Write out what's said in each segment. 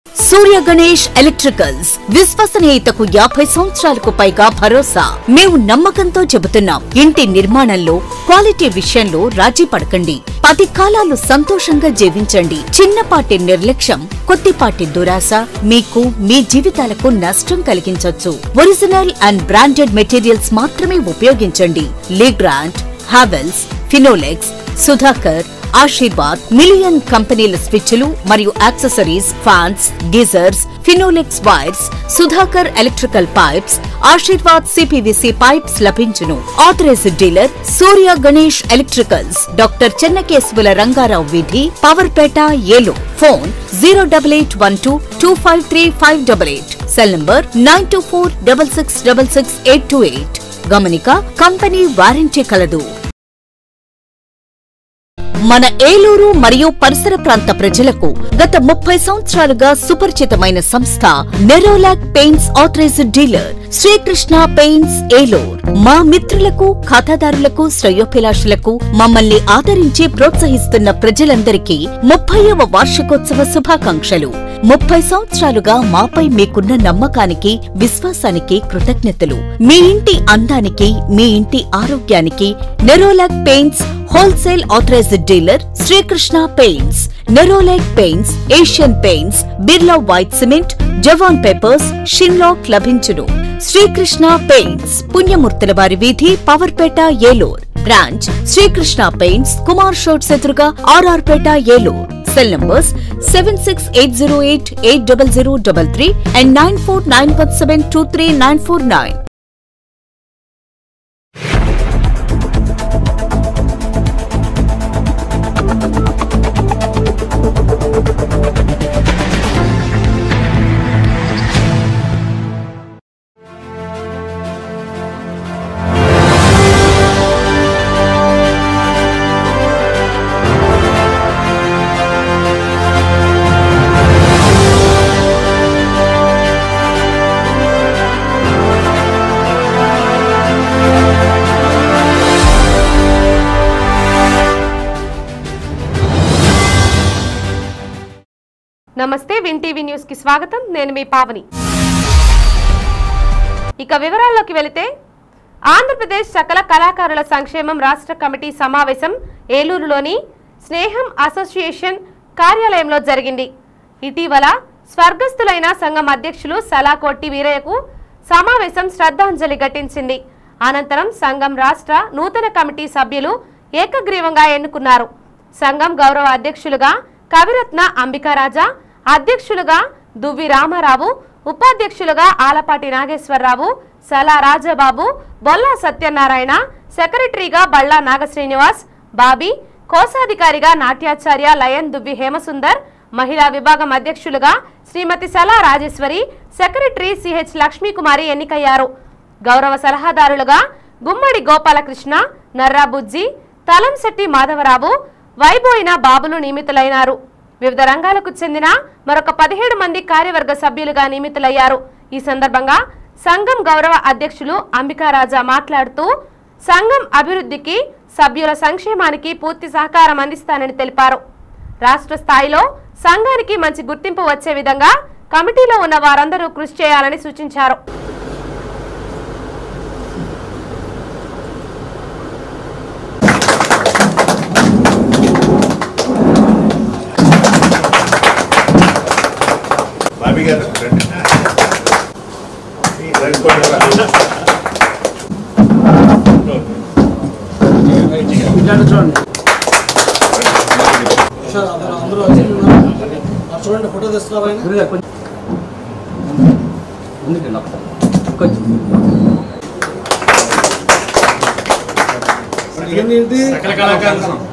సూర్య Ganesh electricals విశ్వసనీయతకు 50 సంవత్సరాలకు పైగా భరోసా. మేము నమ్మకంతో చెబుతున్నాం, ఇంటి నిర్మాణంలో క్వాలిటీ విషయంలో రాజీ పడకండి. 10 కాలాలు సంతోషంగా జీవించండి. చిన్నపాటి నిర్లక్ష్యం, కొద్దిపాటి దురాశ మీకు మీ జీవితాలకు నష్టం కలిగించొచ్చు. ఒరిజినల్ అండ్ బ్రాండెడ్ మెటీరియల్స్ మాత్రమే ఉపయోగించండి. లీగ్రాండ్, హావెల్స్, ఫినోలెక్స్, సుధాకర్, ఆశీర్వాద్ మిలియన్ కంపెనీల స్విచ్లు మరియు accessories, fans, geysers, Finolex wires, Sudhakar electrical pipes, Ashirvad CPVC pipes లభించును. Authorised dealer Surya Ganesh electricals, doctor Chennakesavula Rangarao వీధి, Powerpet, Eluru. Phone 08812253588. Cell number 9246666828. గమనిక, కంపెనీ వారంటీ కలదు. మన ఏలూరు మరియు పరిసర ప్రాంత ప్రజలకు గత 30 సంవత్సరాలుగా సుపరిచితమైన సంస్థ Nerolac paints authorised dealer Srikrishna paints Eluru. మా మిత్రులకు, ఖాతాదారులకు, శ్రేయోభిలాషులకు మమ్మల్ని ఆదరించి ప్రోత్సహిస్తున్న ప్రజలందరికీ 30వ వార్షికోత్సవ శుభాకాంక్షలు. 30 సంవత్సరాలుగా మాపై మీకున్న నమ్మకానికి, విశ్వాసానికి కృతజ్ఞతలు. మీ ఇంటి అందానికి, మీ ఇంటి ఆరోగ్యానికి Nerolac paints wholesale authorised dealer Srikrishna paints. Nerolac paints, Asian paints, Birla white cement, జవాన్ పేపర్స్, షిన్లాక్ లభించును. శ్రీకృష్ణ పెయింట్స్, పుణ్యమూర్తుల వారి వీధి, పవర్పేట, ఏలూరు. బ్రాంచ్ శ్రీకృష్ణ పెయింట్స్, కుమార్ షోట్స్ ఎదురుగా, R R Peta, Eluru. Cell numbers 7680880033 and 9491723949. నమస్తే, విన్ టీవీ న్యూస్ కి స్వాగతం. నేను మీ పావని. ఇక వివరాల్లోకి వెళితే, ఆంధ్రప్రదేశ్ సకల కళాకారుల సంక్షేమం రాష్ట్ర కమిటీ సమావేశం ఏలూరులోని స్నేహం అసోసియేషన్ కార్యాలయంలో జరిగింది. ఇటీవల స్వర్గస్థులైన సంఘం అధ్యక్షులు సలాకోటి వీరయ్యకు సమావేశం శ్రద్ధాంజలి ఘటించింది. అనంతరం సంఘం రాష్ట్ర నూతన కమిటీ సభ్యులు ఏకగ్రీవంగా ఎన్నుకున్నారు. సంఘం గౌరవ అధ్యక్షులుగా కవిరత్న అంబికారాజా, అధ్యక్షులుగా దువ్వి రామారావు, ఉపాధ్యక్షులుగా ఆలపాటి నాగేశ్వరరావు, సలా రాజబాబు, బొల్లా సత్యనారాయణ, సెక్రటరీగా బళ్ళా నాగశ్రీనివాస్, బాబీ, కోశాధికారిగా నాట్యాచార్య లయన్ దువ్వి హేమసుందర్, మహిళా విభాగం అధ్యక్షులుగా శ్రీమతి సలా రాజేశ్వరి, సెక్రటరీ సిహెచ్ లక్ష్మీకుమారి ఎన్నికయ్యారు. గౌరవ సలహాదారులుగా గుమ్మడి గోపాలకృష్ణ, నర్రాబుజ్జి, తలంశెట్టి మాధవరావు, వైబోయిన బాబులు నియమితులైనారు. వివిధ రంగాలకు చెందిన మరొక 17 మంది కార్యవర్గ సభ్యులుగా నియమితులయ్యారు. ఈ సందర్భంగా సంఘం గౌరవ అధ్యక్షులు అంబికారాజా మాట్లాడుతూ, సంఘం అభివృద్ధికి, సభ్యుల సంక్షేమానికి పూర్తి సహకారం అందిస్తానని తెలిపారు. రాష్ట్ర స్థాయిలో సంఘానికి మంచి గుర్తింపు వచ్చే విధంగా కమిటీలో ఉన్న వారందరూ కృషి చేయాలని సూచించారు. చూడండి, ఫోటో తీసుకోవాలి.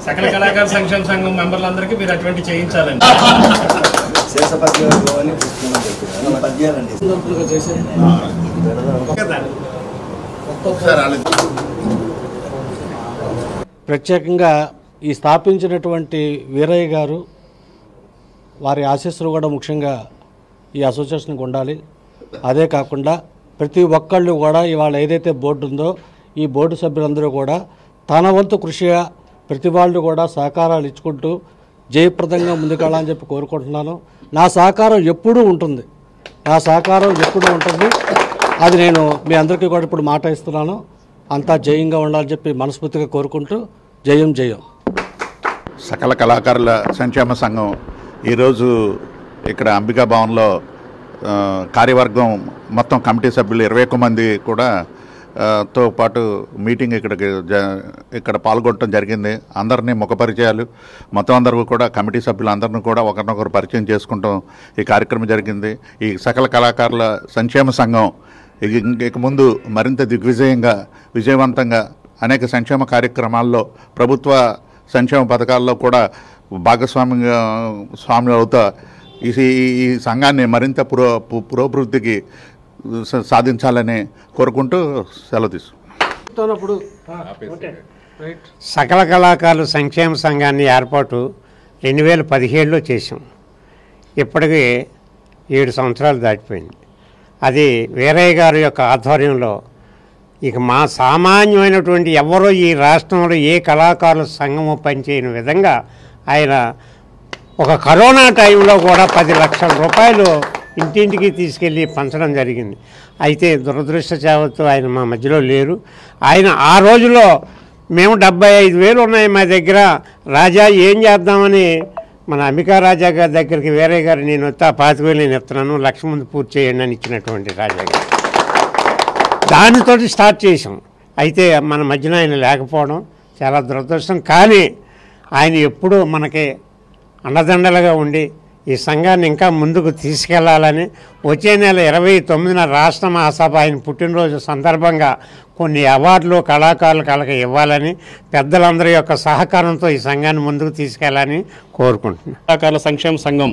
సకల కళాకార సంక్షేమ సంఘం మెంబర్లందరికీ మీరు అటువంటి చేయించాలండి. ప్రత్యేకంగా ఈ స్థాపించినటువంటి వీరయ్య గారు, వారి ఆశీస్సులు కూడా ముఖ్యంగా ఈ అసోసియేషన్కి ఉండాలి. అదే కాకుండా ప్రతి ఒక్కళ్ళు కూడా ఇవాళ ఏదైతే బోర్డు ఉందో ఈ బోర్డు సభ్యులందరూ కూడా తన వంతు కృషిగా ప్రతి వాళ్ళు కూడా సహకారాలు ఇచ్చుకుంటూ జయప్రదంగా ముందుకెళ్ళాలని చెప్పి కోరుకుంటున్నాను. నా సహకారం ఎప్పుడూ ఉంటుంది, అది నేను మీ అందరికీ కూడా ఇప్పుడు మాట ఇస్తున్నాను. అంతా జయంగా ఉండాలని చెప్పి మనస్ఫూర్తిగా కోరుకుంటూ జయం. సకల కళాకారుల సంక్షేమ సంఘం ఈరోజు ఇక్కడ అంబికా భవన్లో కార్యవర్గం మొత్తం కమిటీ సభ్యులు 21 మంది కూడా తో పాటు మీటింగ్ ఇక్కడ పాల్గొనడం జరిగింది. అందరినీ ముఖపరిచయాలు మొత్తం అందరూ కూడా కమిటీ సభ్యులు అందరినీ కూడా ఒకరినొకరు పరిచయం చేసుకుంటాం ఈ కార్యక్రమం జరిగింది. ఈ సకల కళాకారుల సంక్షేమ సంఘం ఇక ముందు మరింత విజయవంతంగా అనేక సంక్షేమ కార్యక్రమాల్లో ప్రభుత్వ సంక్షేమ పథకాల్లో కూడా స్వామి అవుతా ఈ సంఘాన్ని మరింత పురోభివృద్ధికి సాధించాలని కోరుకుంటూ సెలవు తీసుకుంటాను. సకల కళాకారుల సంక్షేమ సంఘాన్ని ఏర్పాటు 2017లో చేసాం. ఇప్పటికీ 7 సంవత్సరాలు దాటిపోయింది. అది వీరయ్య గారి యొక్క ఆధ్వర్యంలో ఇక మా సామాన్యమైనటువంటి ఎవరో ఈ రాష్ట్రంలో ఏ కళాకారుల సంఘము పనిచేయని విధంగా ఆయన ఒక కరోనా టైంలో కూడా 10 లక్షల రూపాయలు ఇంటింటికి తీసుకెళ్ళి పంచడం జరిగింది. అయితే దురదృష్టవశాత్తు ఆయన మా మధ్యలో లేరు. ఆయన ఆ రోజులో మేము 75,000 ఉన్నాయి మా దగ్గర, రాజా ఏం చేద్దామని మన అంబికా రాజా గారి దగ్గరికి వీరయ్య గారు నేను వస్తే 25,000 నేను ఇస్తున్నాను, 1,00,000 ముందు పూర్తి చేయండి అని ఇచ్చినటువంటి రాజా గారు. దానితో స్టార్ట్ చేసాం. అయితే మన మధ్యన ఆయన లేకపోవడం చాలా దురదృష్టం. కానీ ఆయన ఎప్పుడూ మనకి అండదండలుగా ఉండి ఈ సంఘాన్ని ఇంకా ముందుకు తీసుకెళ్లాలని వచ్చే నెల 29న రాష్ట్ర మహాసభ ఆయన పుట్టినరోజు సందర్భంగా కొన్ని అవార్డులు కళాకారులకు ఇవ్వాలని పెద్దలందరి యొక్క సహకారంతో ఈ సంఘాన్ని ముందుకు తీసుకెళ్లాలని కోరుకుంటున్నాను. కళాకారుల సంక్షేమ సంఘం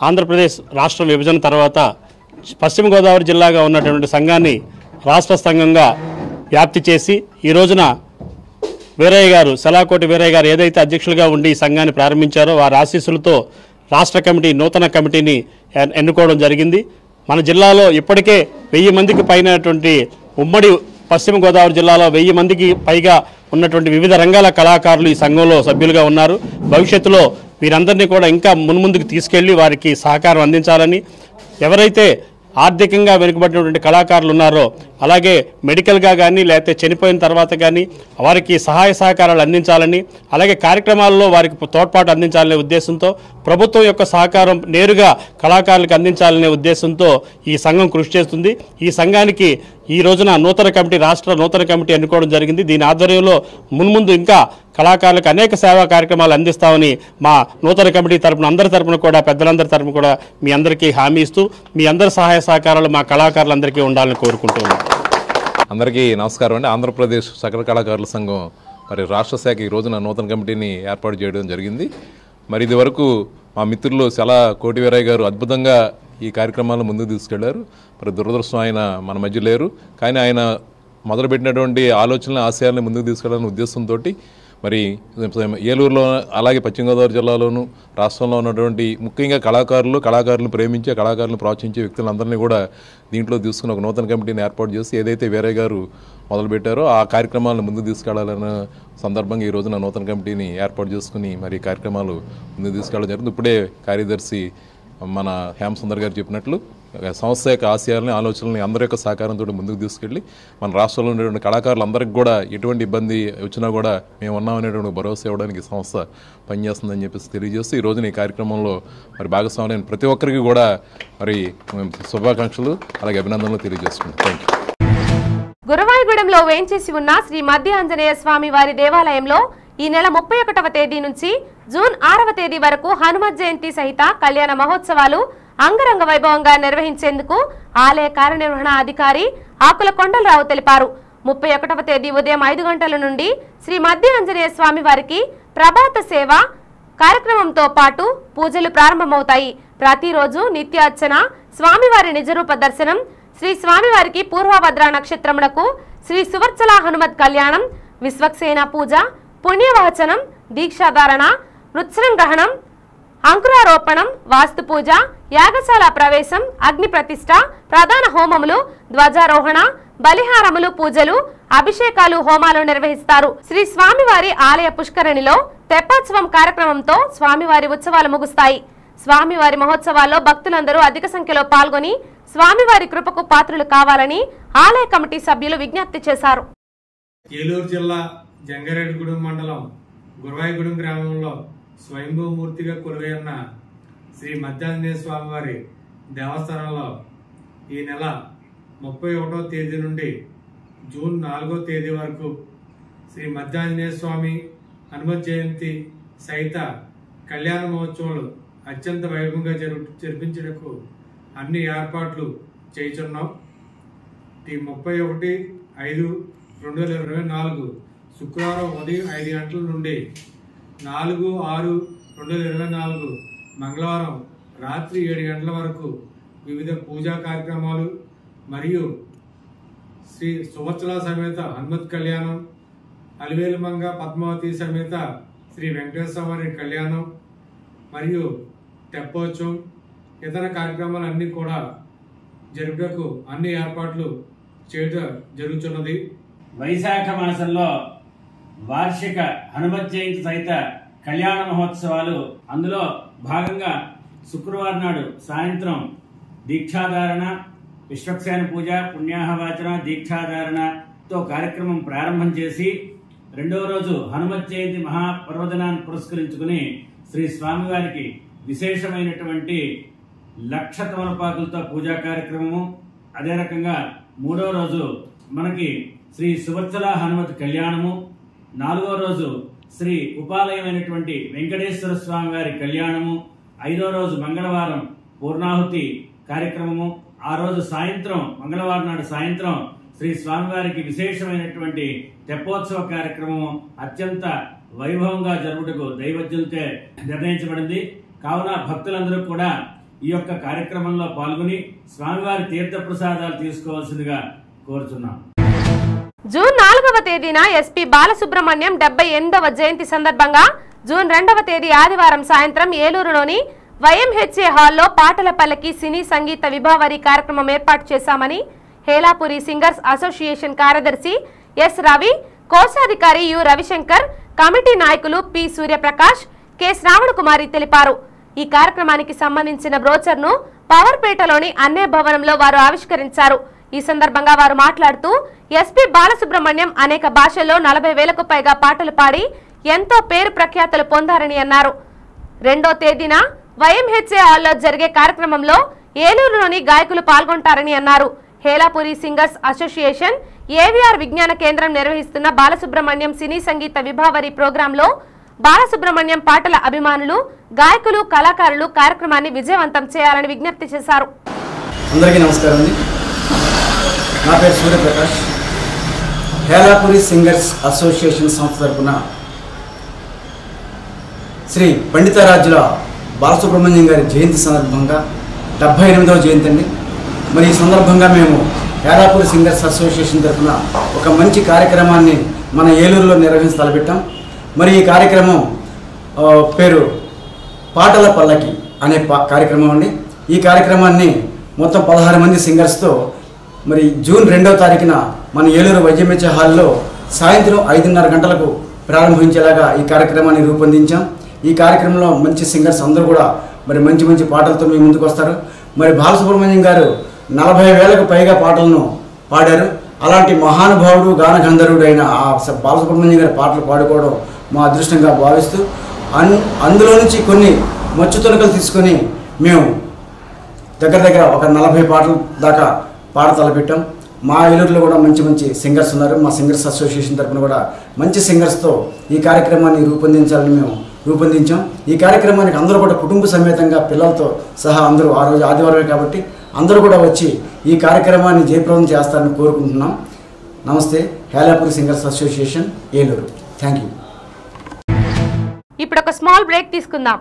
ఆంధ్రప్రదేశ్ రాష్ట్ర విభజన తర్వాత పశ్చిమ గోదావరి జిల్లాగా ఉన్నటువంటి సంఘాన్ని రాష్ట్ర సంఘంగా వ్యాప్తి చేసి ఈ రోజున వీరయ్య గారు, సలాకోటి వీరయ్య గారు ఏదైతే అధ్యక్షులుగా ఉండి ఈ సంఘాన్ని ప్రారంభించారో వారి ఆశీస్సులతో రాష్ట్ర కమిటీ నూతన కమిటీని ఎన్నుకోవడం జరిగింది. మన జిల్లాలో ఇప్పటికే 1000 మందికి పైనటువంటి ఉమ్మడి పశ్చిమ గోదావరి జిల్లాలో 1000 మందికి పైగా ఉన్నటువంటి వివిధ రంగాల కళాకారులు ఈ సంఘంలో సభ్యులుగా ఉన్నారు. భవిష్యత్తులో వీరందరినీ కూడా ఇంకా మున్ముందుకు తీసుకెళ్లి వారికి సహకారం అందించాలని, ఎవరైతే ఆర్థికంగా వెనుకబడినటువంటి కళాకారులు ఉన్నారో అలాగే మెడికల్గా కానీ లేకపోతే చనిపోయిన తర్వాత కానీ వారికి సహాయ సహకారాలు అందించాలని, అలాగే కార్యక్రమాల్లో వారికి తోడ్పాటు అందించాలనే ఉద్దేశంతో ప్రభుత్వం యొక్క సహకారం నేరుగా కళాకారులకు అందించాలనే ఉద్దేశంతో ఈ సంఘం కృషి చేస్తుంది. ఈ సంఘానికి ఈ రోజున రాష్ట్ర నూతన కమిటీ ఎన్నుకోవడం జరిగింది. దీని ఆధ్వర్యంలో మున్ముందు ఇంకా కళాకారులకు అనేక సేవా కార్యక్రమాలు అందిస్తామని మా నూతన కమిటీ తరపున అందరి తరపున కూడా పెద్దలందరి తరపున కూడా మీ అందరికీ హామీ ఇస్తూ మీ అందరి సహాయ సహకారాలు మా కళాకారులందరికీ ఉండాలని కోరుకుంటున్నాం. అందరికీ నమస్కారం అండి. ఆంధ్రప్రదేశ్ సకల కళాకారుల సంఘం మరి రాష్ట్ర శాఖ ఈ రోజున నూతన కమిటీని ఏర్పాటు చేయడం జరిగింది. మరి ఇది వరకు మా మిత్రులు సలాకోటి వీరయ్య గారు అద్భుతంగా ఈ కార్యక్రమాలను ముందుకు తీసుకెళ్లారు. మరి దురదృష్టం ఆయన మన మధ్య లేరు. కానీ ఆయన మొదలుపెట్టినటువంటి ఆలోచనల ఆశయాలను ముందుకు తీసుకెళ్లాలనే ఉద్దేశంతో మరి ఏలూరులో అలాగే పశ్చిమ గోదావరి జిల్లాలోను రాష్ట్రంలో ఉన్నటువంటి ముఖ్యంగా కళాకారులను ప్రేమించే కళాకారులను ప్రోత్సహించే వ్యక్తులందరినీ కూడా దీంట్లో తీసుకుని ఒక నూతన కమిటీని ఏర్పాటు చేసి ఏదైతే వీరయ్య గారు మొదలుపెట్టారో ఆ కార్యక్రమాలను ముందుకు తీసుకెళ్లాలన్న సందర్భంగా ఈ రోజున నూతన కమిటీని ఏర్పాటు చేసుకుని మరి కార్యక్రమాలు ముందుకు తీసుకెళ్ళడం జరుగుతుంది. ఇప్పుడే కార్యదర్శి మన హేమసుందర్ గారు చెప్పినట్లు సంస్థ యొక్క ఆశయాలని ఆలోచనల్ని అందరి యొక్క సహకారంతో ముందుకు తీసుకెళ్ళి మన రాష్ట్రంలో ఉండేటువంటి కళాకారులందరికీ కూడా ఎటువంటి ఇబ్బంది వచ్చినా కూడా మేము ఉన్నామనేటువంటి భరోసా ఇవ్వడానికి సంస్థ పనిచేస్తుందని చెప్పేసి తెలియజేస్తూ ఈ రోజున ఈ కార్యక్రమంలో మరి భాగస్వామ్యం ప్రతి ఒక్కరికి కూడా మరి శుభాకాంక్షలు అలాగే అభినందనలు తెలియజేసుకుంటాం. Thank you. గురవాయిగూడెంలో వేంచేసి ఉన్న శ్రీ మధ్య ఆంజనేయ స్వామి వారి దేవాలయంలో ఈ నెల 31వ తేదీ నుంచి జూన్ 6వ తేదీ వరకు హనుమత్ జయంతి సహిత కళ్యాణ మహోత్సవాలు అంగరంగ వైభవంగా నిర్వహించేందుకు ఆలయ కార్యనిర్వహణ అధికారి ఆకుల కొండలరావు తెలిపారు. 31వ తేదీ ఉదయం 5 గంటల నుండి శ్రీ మధ్య ఆంజనేయ స్వామి వారికి ప్రభాత సేవ కార్యక్రమంతో పాటు పూజలు ప్రారంభమవుతాయి. ప్రతిరోజు నిత్యార్చన, స్వామివారి నిజరూప దర్శనం, శ్రీ స్వామివారికి పూర్వభద్ర నక్షత్రములకు శ్రీ సువర్చల హనుమత్ కళ్యాణం, విశ్వక్సేన పూజ, పుణ్యవచనం, దీక్షాధారణ, వృత్సరం గ్రహణం, అంకురారోపణం, వాస్తు పూజ, యాగశాల ప్రవేశం, అగ్ని ప్రతిష్ట, ప్రధాన హోమములు, ధ్వజారోహణ, బలిహారములు, పూజలు, అభిషేకాలు, హోమాలు నిర్వహిస్తారు. శ్రీ స్వామివారి ఆలయ పుష్కరిణిలో తెప్పోత్సవం కార్యక్రమంతో స్వామివారి ఉత్సవాలు ముగుస్తాయి. స్వామివారి మహోత్సవాల్లో భక్తులందరూ అధిక సంఖ్యలో పాల్గొని స్వామివారి కృపకు పాత్రులు కావాలని ఆలయ కమిటీ సభ్యులు విజ్ఞప్తి చేశారు. ఏలూరు జిల్లా జంగారెడ్డిగూడెం మండలం గురవాయిగూడెం గ్రామంలో స్వయంభూమూర్తిగా కొలువైన శ్రీ మధ్యాంజనేయ స్వామివారి దేవస్థానంలో ఈ నెల 31వ తేదీ నుండి జూన్ 4వ తేదీ వరకు శ్రీ మధ్యాంజనేయ స్వామి హనుమత్ జయంతి సహిత కళ్యాణ మహోత్సవాలు అత్యంత వైభవంగా జరిపించడానికి అన్ని ఏర్పాట్లు చేయుచున్నాం. ఈ 31/5/2024 శుక్రవారం ఉదయం 5 గంటల నుండి 4/6/2024 మంగళవారం రాత్రి 7 గంటల వరకు వివిధ పూజా కార్యక్రమాలు మరియు శ్రీ సువత్సల సమేత హనుమత్ కళ్యాణం, అలివేలుమంగ పద్మావతి సమేత శ్రీ వెంకటేశ్వర వారి కళ్యాణం మరియు తెప్పోత్సవం ఇతర కార్యక్రమాలన్నీ కూడా జరుపుటకు అన్ని ఏర్పాట్లు చేయడం జరుగుతున్నది. వైశాఖ మాసంలో వార్షిక హనుమత్ జయంతి సహిత కళ్యాణ మహోత్సవాలు అందులో భాగంగా శుక్రవారం నాడు సాయంత్రం దీక్షాధారణ, విశ్వక్సేన పూజ, పుణ్యాహవాచన, దీక్షాధారణతో కార్యక్రమం ప్రారంభం చేసి రెండవ రోజు హనుమత్ జయంతి మహాపర్వదినాన్ని పురస్కరించుకుని శ్రీ స్వామివారికి విశేషమైనటువంటి 1,00,000 తమలపాకులతో పూజా కార్యక్రమము. అదే రకంగా మూడవ రోజు మనకి శ్రీ సువత్సల హనుమత్ కళ్యాణము, 4వ రోజు శ్రీ ఉపాలయమైనటువంటి వెంకటేశ్వర స్వామి వారి కళ్యాణము, 5వ రోజు మంగళవారం పూర్ణాహుతి కార్యక్రమము, ఆ రోజు సాయంత్రం మంగళవారం నాడు సాయంత్రం శ్రీ స్వామివారికి విశేషమైనటువంటి తెప్పోత్సవ కార్యక్రమము అత్యంత వైభవంగా జరుపుటకు దైవజ్ఞులతో నిర్ణయించబడింది. కావున భక్తులందరూ కూడా ఈ యొక్క కార్యక్రమంలో పాల్గొని స్వామివారి తీర్థ ప్రసాదాలు తీసుకోవాల్సిందిగా కోరుతున్నాం. జూన్ 4వ తేదీన ఎస్పీ బాలసుబ్రహ్మణ్యం 78వ జయంతి సందర్భంగా జూన్ 2వ తేదీ ఆదివారం సాయంత్రం ఏలూరులోని YMHA హాల్లో పాటల పల్లకి సినీ సంగీత విభావరి కార్యక్రమం ఏర్పాటు చేశామని హేలాపురి సింగర్స్ అసోసియేషన్ కార్యదర్శి ఎస్ రవి, కోశాధికారి యు రవిశంకర్, కమిటీ నాయకులు పి సూర్యప్రకాష్, కె శ్రావణ కుమారి తెలిపారు. ఈ కార్యక్రమానికి సంబంధించిన బ్రోచర్ను పవర్పేటలోని అన్నే భవనంలో వారు ఆవిష్కరించారు. ఈ సందర్భంగా వారు మాట్లాడుతూ ఎస్పీ బాలసుబ్రహ్మణ్యం అనేక భాషల్లో 40,000కు పైగా పాటలు పాడి ఎంతో పేరు ప్రఖ్యాతులు పొందారని అన్నారు. 2వ తేదీన YMHA హాల్లో జరిగే కార్యక్రమంలో ఏలూరులోని గాయకులు పాల్గొంటారని అన్నారు. హేలాపురి సింగర్స్ అసోసియేషన్ AVR విజ్ఞాన కేంద్రం నిర్వహిస్తున్న బాలసుబ్రహ్మణ్యం సినీ సంగీత విభావరి ప్రోగ్రాంలో బాలసుబ్రహ్మణ్యం పాటల అభిమానులు, గాయకులు, కళాకారులు కార్యక్రమాన్ని విజయవంతం చేయాలని విజ్ఞప్తి చేశారు. అందరికీ నమస్కారం అండి. నా పేరు సూర్యప్రకాష్. హేలాపురి సింగర్స్ అసోసియేషన్ సంస్థ తరఫున శ్రీ పండితారాజ్యుల బాలసుబ్రహ్మణ్యం గారి జయంతి సందర్భంగా 78వ జయంతి అండి. మరి ఈ సందర్భంగా మేము హేలాపురి సింగర్స్ అసోసియేషన్ తరఫున ఒక మంచి కార్యక్రమాన్ని మన ఏలూరులో నిర్వహించి తలపెట్టాం. మరి ఈ కార్యక్రమం పేరు పాటల పల్లకి అనే కార్యక్రమం అండి. ఈ కార్యక్రమాన్ని మొత్తం 16 మంది సింగర్స్తో మరి జూన్ 2వ తారీఖున మన ఏలూరు YMHA హాల్లో సాయంత్రం 5:30 గంటలకు ప్రారంభించేలాగా ఈ కార్యక్రమాన్ని రూపొందించాం. ఈ కార్యక్రమంలో మంచి సింగర్స్ అందరూ కూడా మరి మంచి మంచి పాటలతో మీ ముందుకు వస్తారు. మరి బాలసుబ్రహ్మణ్యం గారు 40,000కు పైగా పాటలను పాడారు. అలాంటి మహానుభావుడు, గానగంధర్వుడు అయిన ఆ బాలసుబ్రహ్మణ్యం గారి పాటలు పాడుకోవడం మా అదృష్టంగా భావిస్తూ అందులో నుంచి కొన్ని మచ్చు తునకలు తీసుకొని మేము దగ్గర ఒక 40 పాటల దాకా పాట తలపెట్టాం. మా ఏలూరులో కూడా మంచి మంచి సింగర్స్ ఉన్నారు. మా సింగర్స్ అసోసియేషన్ తరఫున కూడా మంచి సింగర్స్తో ఈ కార్యక్రమాన్ని రూపొందించాలని మేము రూపొందించాం. ఈ కార్యక్రమానికి అందరూ కూడా కుటుంబ సమేతంగా పిల్లలతో సహా అందరూ, ఆ రోజు ఆదివారమే కాబట్టి అందరూ కూడా వచ్చి ఈ కార్యక్రమాన్ని జయప్రదం చేస్తారని కోరుకుంటున్నాం. నమస్తే. Helapuri singers association, Eluru. Thank you. ఇప్పుడు ఒక స్మాల్ బ్రేక్ తీసుకుందాం.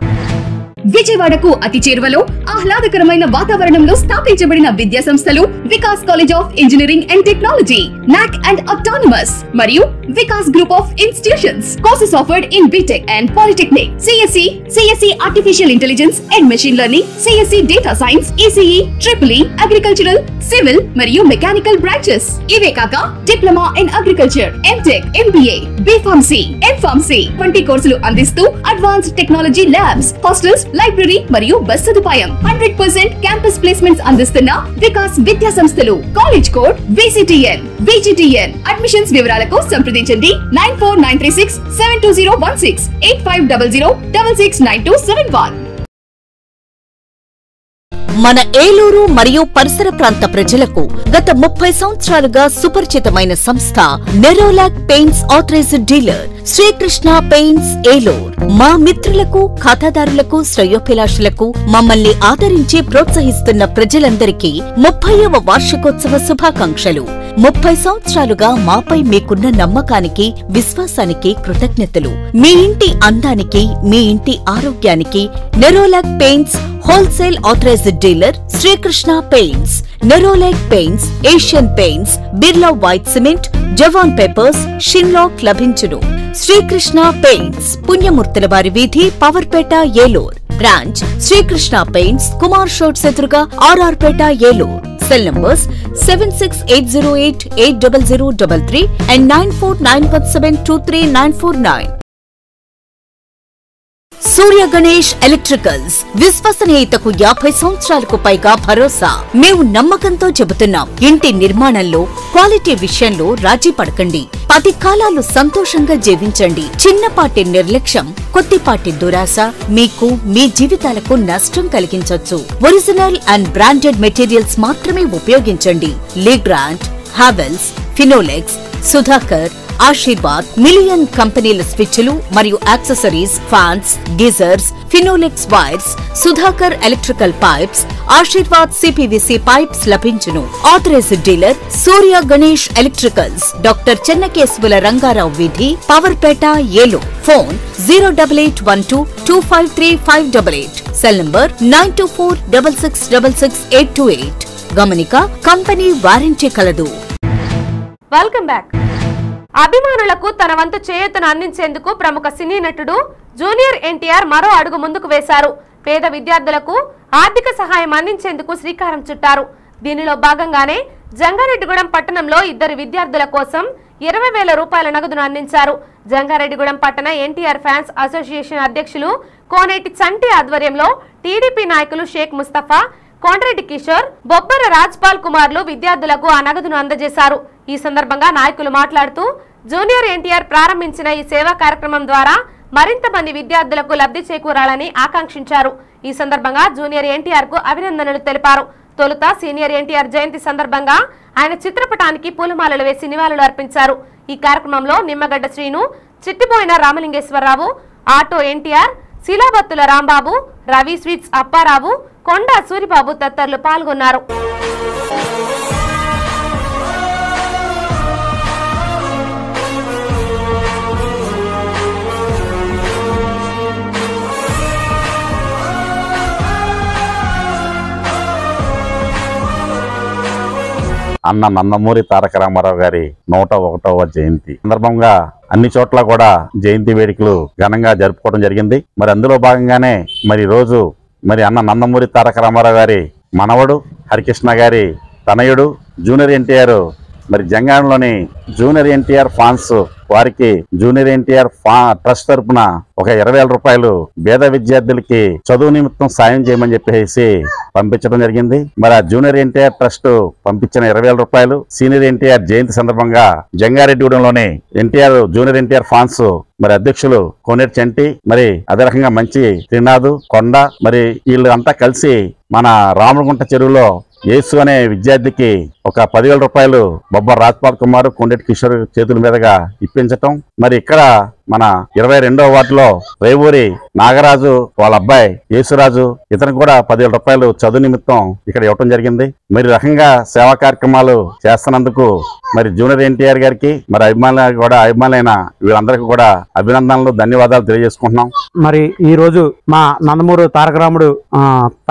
విజయవాడకు అతి చేరువలో ఆహ్లాదకరమైన వాతావరణంలో స్థాపించబడిన విద్యా సంస్థలు Vikas college of engineering and technology, NAC and autonomous, మరియు Vikas group of institutions. Courses offered in BTech and Polytechnic, CSE Artificial Intelligence and Machine Learning, CSE Data Science, ECE, EEE, Agricultural, Civil మరియు Mechanical branches. ఇవే కాక diploma in agriculture, MTech, MBA, BPharmacy, MPharmacy వంటి కోర్సులు అందిస్తూ advanced technology labs, hostels library మరియు bus సదుపాయం 100% campus placements అందిస్తున్న వికాస్ విద్యా సంస్థలు. College code VCTN. అడ్మిషన్స్ వివరాలకు సంప్రదించండి 9493672016 8500669271. మన ఏలూరు మరియు పరిసర ప్రాంత ప్రజలకు గత 30 సంవత్సరాలుగా సుపరిచితమైన సంస్థ Nerolac paints authorised dealer Srikrishna paints Eluru. మా మిత్రులకు, ఖాతాదారులకు, శ్రేయోభిలాషులకు మమ్మల్ని ఆదరించి ప్రోత్సహిస్తున్న ప్రజలందరికీ 30వ వార్షికోత్సవ శుభాకాంక్షలు. 30 సంవత్సరాలుగా మాపై మీకున్న నమ్మకానికి, విశ్వాసానికి కృతజ్ఞతలు. మీ ఇంటి అందానికి, మీ ఇంటి ఆరోగ్యానికి Nerolac paints wholesale authorised dealer Srikrishna paints. Nerolac paints, Asian paints, Birla white cement, జవాన్ పేపర్స్, షిన్లాక్ లభించును. శ్రీకృష్ణ పెయింట్స్, పుణ్యమూర్తుల వారి వీధి, పవర్పేట, ఏలూర్. బ్రాంచ్ శ్రీకృష్ణ పెయింట్స్, కుమార్ షోట్స్ ఎదురుగా, R R Peta, Eluru. Cell numbers 7680880033 and 9491723949. Surya Ganesh electricals, విశ్వసనీయతకు 50 సంవత్సరాలకు పైగా భరోసా. మేము నమ్మకంతో చెబుతున్నాం, ఇంటి నిర్మాణంలో, క్వాలిటీ విషయంలో రాజీ పడకండి. 10 కాలాలు సంతోషంగా జీవించండి. చిన్నపాటి నిర్లక్ష్యం, కొద్దిపాటి దురాశ మీకు మీ జీవితాలకు నష్టం కలిగించొచ్చు. ఒరిజినల్ అండ్ బ్రాండెడ్ మెటీరియల్స్ మాత్రమే ఉపయోగించండి. లీగ్రాండ్, హావెల్స్, ఫినోలెక్స్, సుధాకర్, ఆశీర్వాద్, మిలియన్ కంపెనీల స్విచ్లు మరియు accessories, fans, geysers, Finolex wires, Sudhakar electrical pipes, Ashirvad CPVC pipes లభించును. Authorised dealer Surya Ganesh electricals, doctor Chennakesavula Rangarao వీధి, Powerpet, Eluru. Phone 08812253588. Cell number 9246666828. గమనిక, కంపెనీ వారంటీ కలదు. Welcome back. అభిమానులకు తన వంతు చేయూతను అందించేందుకు ప్రముఖ సినీ నటుడు జూనియర్ ఎన్టీఆర్ మరో అడుగు ముందుకు వేశారు. పేద విద్యార్థులకు ఆర్థిక సహాయం అందించేందుకు శ్రీకారం చుట్టారు. దీనిలో భాగంగానే జంగారెడ్డిగూడెం పట్టణంలో 2 విద్యార్థుల కోసం 20,000 రూపాయల నగదును అందించారు. జంగారెడ్డిగూడెం పట్టణ ఎన్టీఆర్ ఫ్యాన్స్ అసోసియేషన్ అధ్యక్షులు కోనేటి చంటి ఆధ్వర్యంలో టీడీపీ నాయకులు షేక్ ముస్తఫా, కొండ్రెడ్డి కిషోర్, బొబ్బర రాజ్పాల్ కుమార్లు విద్యార్థులకు ఆ నగదును అందజేశారు. ఈ సందర్భంగా నాయకులు మాట్లాడుతూ జూనియర్ ఎన్టీఆర్ ప్రారంభించిన ఈ సేవా కార్యక్రమం ద్వారా మరింత మంది విద్యార్థులకు లబ్ధి చేకూరాలని ఆకాంక్షించారు. ఈ సందర్భంగా జూనియర్ ఎన్టీఆర్ కు అభినందనలు తెలిపారు. తొలుత సీనియర్ ఎన్టీఆర్ జయంతి సందర్భంగా ఆయన చిత్రపటానికి పూలమాలలు వేసి నివాళులు అర్పించారు. ఈ కార్యక్రమంలో నిమ్మగడ్డ శ్రీను, చిట్టిపోయిన రామలింగేశ్వరరావు, ఆటో ఎన్టీఆర్, శిలాబత్తుల రాంబాబు, రవి స్వీట్స్ అప్పారావు, కొండ సూరిబాబు తదితరులు పాల్గొన్నారు. అన్న నందమూరి తారక రామారావు గారి 101వ జయంతి సందర్భంగా అన్ని చోట్ల కూడా జయంతి వేడుకలు ఘనంగా జరుపుకోవడం జరిగింది. మరి అందులో భాగంగానే మరి రోజు మరి అన్న నందమూరి తారక రామారావు గారి మనవడు హరికృష్ణ గారి తనయుడు జూనియర్ ఎన్టీఆర్ మరి జంగాంలోని జూనియర్ ఎన్టీఆర్ ఫాన్స్ వారికి జూనియర్ ఎన్టీఆర్ ట్రస్ట్ తరఫున ఒక 20,000 రూపాయలు పేద విద్యార్థులకి చదువు నిమిత్తం సాయం చేయమని చెప్పేసి పంపించడం జరిగింది. మరి ఆ జూనియర్ ఎన్టీఆర్ ట్రస్ట్ పంపించిన 20,000 రూపాయలు సీనియర్ ఎన్టీఆర్ జయంతి సందర్భంగా జంగారెడ్డిగూడెంలోని జూనియర్ ఎన్టీఆర్ ఫాన్స్ మరి అధ్యక్షులు కోనేటి చంటి, మరి అదే రకంగా మంచి త్రినాథ్, కొండ, మరి వీళ్ళు అంతా కలిసి మన రామగుంట చెరువులో యేసు అనే విద్యార్థికి ఒక 10,000 రూపాయలు బొబ్బ రాజ్పాల్ కుమార్, కొండెటి కిషోర్ చేతుల మీదుగా ఇప్పించటం. మరి ఇక్కడ మన 22వ వార్డులో రేవూరి నాగరాజు వాళ్ళ అబ్బాయి యేసురాజు ఇతను కూడా 10,000 రూపాయలు చదువు నిమిత్తం ఇక్కడ ఇవ్వటం జరిగింది. మరి రకంగా సేవా కార్యక్రమాలు చేస్తున్నందుకు మరి జూనియర్ ఎన్టీఆర్ గారికి మరి అభిమానులైన వీళ్ళందరికీ కూడా అభినందనలు, ధన్యవాదాలు తెలియజేసుకుంటున్నాం. మరి ఈ రోజు మా నందమూరి తారక రాముడు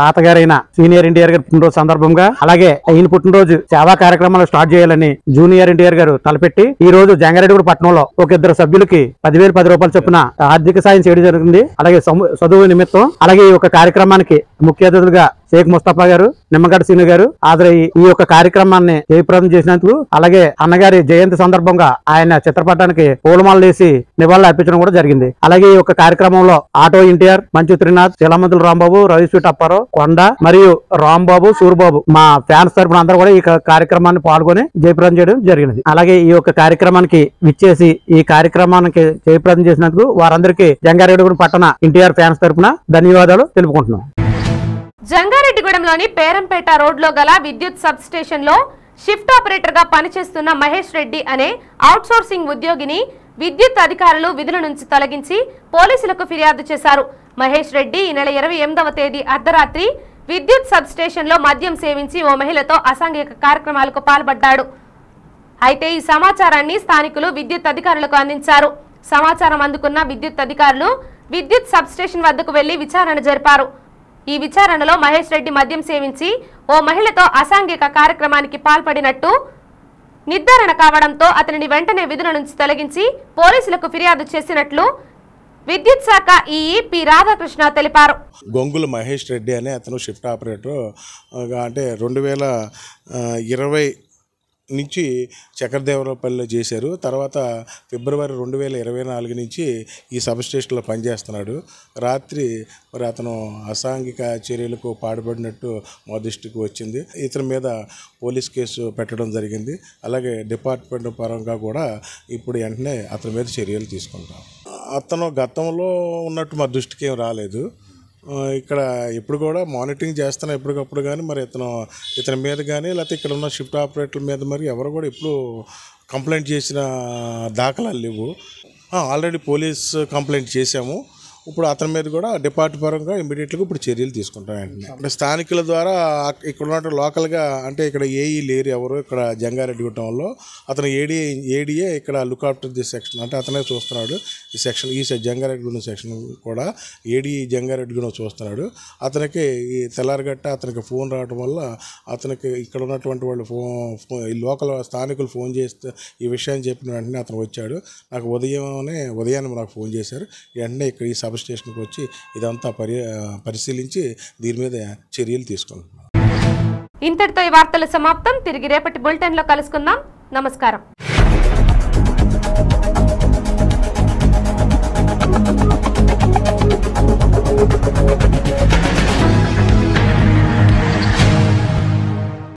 తాతగారైన సీనియర్ ఎన్టీఆర్ గారి పుట్టినరోజు సందర్భంగా అలాగే ఈయన పుట్టినరోజు సేవా కార్యక్రమాలు స్టార్ట్ చేయాలని జూనియర్ ఎన్టీఆర్ గారు తలపెట్టి ఈ రోజు జంగారెడ్డిగూడ పట్టణంలో ఒక 2 సభ్యులకి 10,010 రూపాయలు చొప్పున ఆర్థిక సాయం చేయడం జరిగింది. అలాగే చదువు నిమిత్తం అలాగే ఈ ఒక కార్యక్రమానికి ముఖ్య అతిథులుగా షేక్ ముస్తఫా గారు, నిమ్మగడ్డ సీను గారు హాజరయ్యి ఈ యొక్క కార్యక్రమాన్ని జయప్రదం చేసినందుకు, అలాగే అన్నగారి జయంతి సందర్భంగా ఆయన చిత్రపటానికి పూలమాలలు వేసి నివాళులు అర్పించడం కూడా జరిగింది. అలాగే ఈ యొక్క కార్యక్రమంలో ఆటో ఎన్టీఆర్, మంచు త్రినాథ్, చిలమందుల రాంబాబు, రవి స్వీట్ అప్పారావు, కొండ మరియు రాంబాబు, సూర్బాబు మా ఫ్యాన్స్ తరపున అందరూ కూడా ఈ కార్యక్రమాన్ని పాల్గొని జయప్రదం చేయడం జరిగినది. అలాగే ఈ యొక్క కార్యక్రమానికి విచ్చేసి ఈ కార్యక్రమానికి జయప్రదం చేసినందుకు వారందరికీ జంగారెడ్డిగూడెం పట్టణ ఎన్టీఆర్ ఫ్యాన్స్ తరపున ధన్యవాదాలు తెలుపుకుంటున్నాం. జంగారెడ్డిగూడెంలోని పేరంపేట రోడ్లో గల విద్యుత్ సబ్ స్టేషన్ లో షిఫ్ట్ ఆపరేటర్ గా పనిచేస్తున్న మహేష్ రెడ్డి అనే అవుట్ సోర్సింగ్ ఉద్యోగిని విద్యుత్ అధికారులు విధుల నుంచి తొలగించి పోలీసులకు ఫిర్యాదు చేశారు. మహేష్ రెడ్డి ఈ నెల 28వ తేదీ అర్ధరాత్రి విద్యుత్ సబ్ స్టేషన్ లో మద్యం సేవించి ఓ మహిళతో అసాంఘిక కార్యక్రమాలకు పాల్పడ్డాడు. అయితే ఈ సమాచారాన్ని స్థానికులు విద్యుత్ అధికారులకు అందించారు. సమాచారం అందుకున్న విద్యుత్ అధికారులు విద్యుత్ సబ్ స్టేషన్ వద్దకు వెళ్లి విచారణ జరిపారు. ఈ విచారణలో మహేష్ రెడ్డి మద్యం సేవించి ఓ మహిళతో అసాంఘిక కార్యక్రమానికి పాల్పడినట్టు నిర్ధారణ కావడంతో అతనిని వెంటనే విధుల నుంచి తొలగించి పోలీసులకు ఫిర్యాదు చేసినట్లు విద్యుత్ శాఖ ఈఈ పి రాధాకృష్ణ తెలిపారు. గొంగుల మహేష్ రెడ్డి అనే అతను షిఫ్ట్ ఆపరేటర్ అంటే 2020 నుంచి చక్రదేవరావుపల్లిలో చేశారు. తర్వాత ఫిబ్రవరి 2024 నుంచి ఈ సబ్ స్టేషన్లో పనిచేస్తున్నాడు. రాత్రి మరి అతను అసాంఘిక చర్యలకు పాల్పడినట్టు మా దృష్టికి వచ్చింది. ఇతని మీద పోలీస్ కేసు పెట్టడం జరిగింది. అలాగే డిపార్ట్మెంట్ పరంగా కూడా ఇప్పుడు వెంటనే అతని మీద చర్యలు తీసుకుంటాం. అతను గతంలో ఉన్నట్టు మా దృష్టికి ఏం రాలేదు. ఇక్కడ ఎప్పుడు కూడా మానిటరింగ్ చేస్తున్నా ఎప్పటికప్పుడు, కానీ మరి ఇతని మీద కానీ లేకపోతే ఇక్కడ ఉన్న షిఫ్ట్ ఆపరేటర్ల మీద మరి ఎవరు కూడా ఎప్పుడు కంప్లైంట్ చేసిన దాఖలాలు లేవు. ఆల్రెడీ పోలీస్ కంప్లైంట్ చేశాము. ఇప్పుడు అతని మీద కూడా డిపార్ట్మెంట్ పరంగా ఇమీడియట్గా ఇప్పుడు చర్యలు తీసుకుంటాం. అంటే స్థానికుల ద్వారా ఇక్కడ ఉన్న లోకల్గా అంటే ఇక్కడ ఏఈ లేరు ఎవరు ఇక్కడ జంగారెడ్డిగూడెంలో. అతను ఏడీఏ ఇక్కడ లుక్ ఆఫ్టర్ దిస్ సెక్షన్ అంటే అతనే చూస్తున్నాడు ఈ సెక్షన్. ఈ జంగారెడ్డిగూడెం సెక్షన్ కూడా ఏడీఈ జంగారెడ్డిగూడెం చూస్తున్నాడు. అతనికి ఈ తెల్లారగట్ట అతనికి ఫోన్ రావడం వల్ల అతనికి ఇక్కడ ఉన్నటువంటి వాళ్ళు ఈ లోకల్ స్థానికులు ఫోన్ చేస్తే ఈ విషయాన్ని చెప్పిన వెంటనే అతను వచ్చాడు. నాకు ఉదయాన్నే నాకు ఫోన్ చేశారు. వెంటనే ఇక్కడ ఈ సబ్ స్టేషన్కి వచ్చి ఇదంతా పరిశీలించి దీని మీద చర్యలు తీసుకుంటున్నాం. ఇంతటితో ఈ వార్తల సమాప్తం. తిరిగి రేపటి బులెటిన్లో కలుసుకుందాం. నమస్కారం.